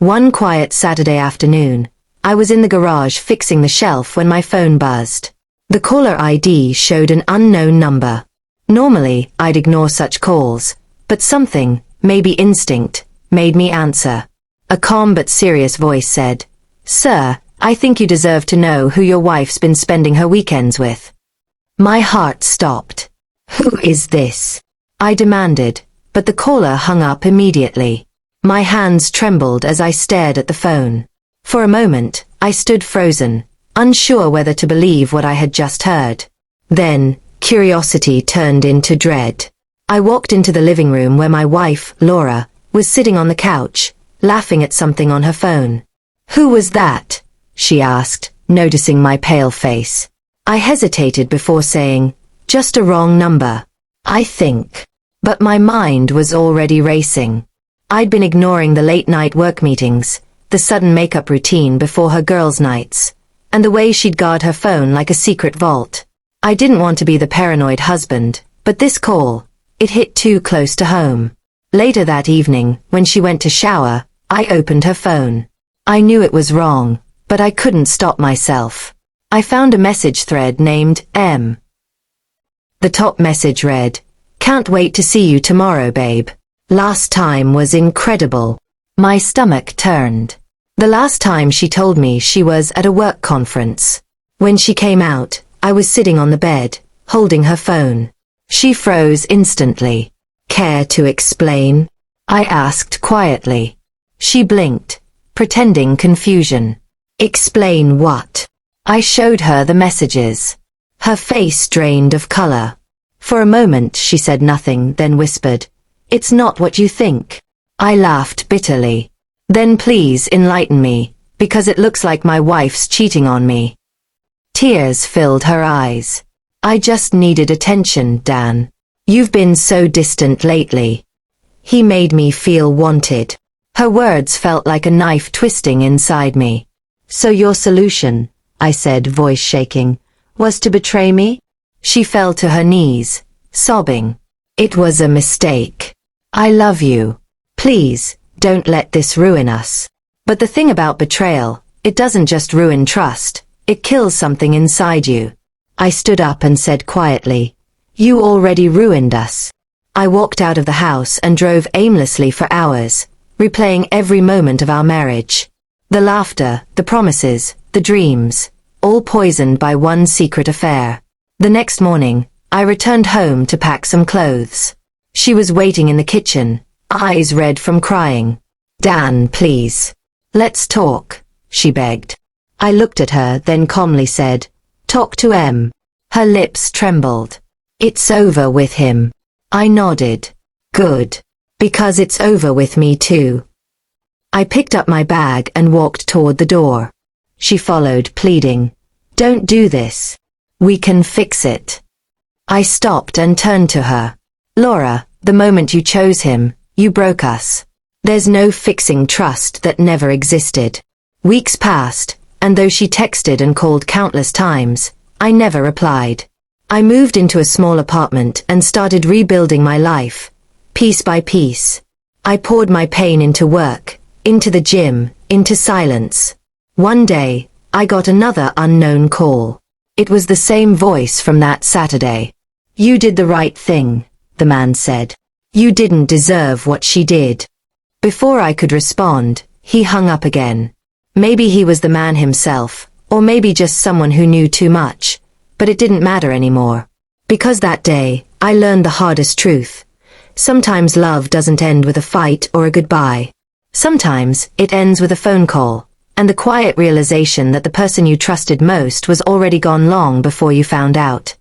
One quiet Saturday afternoon, I was in the garage fixing the shelf when my phone buzzed. The caller ID showed an unknown number. Normally, I'd ignore such calls, but something, maybe instinct, made me answer. A calm but serious voice said, "Sir, I think you deserve to know who your wife's been spending her weekends with." My heart stopped. "Who is this?" I demanded, but the caller hung up immediately. My hands trembled as I stared at the phone. For a moment, I stood frozen, unsure whether to believe what I had just heard. Then, curiosity turned into dread. I walked into the living room where my wife, Laura, was sitting on the couch, laughing at something on her phone. "Who was that?" she asked, noticing my pale face. I hesitated before saying, "Just a wrong number, I think." But my mind was already racing. I'd been ignoring the late-night work meetings, the sudden makeup routine before her girls' nights, and the way she'd guard her phone like a secret vault. I didn't want to be the paranoid husband, but this call, it hit too close to home. Later that evening, when she went to shower, I opened her phone. I knew it was wrong, but I couldn't stop myself. I found a message thread named M. The top message read, "Can't wait to see you tomorrow, babe. Last time was incredible." My stomach turned. The last time she told me she was at a work conference. When she came out, I was sitting on the bed, holding her phone. She froze instantly. "Care to explain?" I asked quietly. She blinked, pretending confusion. "Explain what?" I showed her the messages. Her face drained of color. For a moment she said nothing, then whispered, "It's not what you think." I laughed bitterly. "Then please enlighten me, because it looks like my wife's cheating on me." Tears filled her eyes. "I just needed attention, Dan. You've been so distant lately." He made me feel wanted. Her words felt like a knife twisting inside me. "So your solution," I said, voice shaking, "was to betray me?" She fell to her knees, sobbing. "It was a mistake. I love you. Please, don't let this ruin us." But the thing about betrayal, it doesn't just ruin trust, it kills something inside you. I stood up and said quietly, "You already ruined us." I walked out of the house and drove aimlessly for hours, replaying every moment of our marriage. The laughter, the promises, the dreams, all poisoned by one secret affair. The next morning, I returned home to pack some clothes. She was waiting in the kitchen, eyes red from crying. "Dan, please. Let's talk," she begged. I looked at her, then calmly said, "Talk to M." Her lips trembled. "It's over with him." I nodded. "Good. Because it's over with me too." I picked up my bag and walked toward the door. She followed, pleading, "Don't do this. We can fix it." I stopped and turned to her. "Laura, the moment you chose him, you broke us. There's no fixing trust that never existed." Weeks passed, and though she texted and called countless times, I never replied. I moved into a small apartment and started rebuilding my life, piece by piece. I poured my pain into work, into the gym, into silence. One day, I got another unknown call. It was the same voice from that Saturday. "You did the right thing," the man said. "You didn't deserve what she did." Before I could respond, he hung up again. Maybe he was the man himself, or maybe just someone who knew too much, but it didn't matter anymore. Because that day, I learned the hardest truth. Sometimes love doesn't end with a fight or a goodbye. Sometimes, it ends with a phone call, and the quiet realization that the person you trusted most was already gone long before you found out.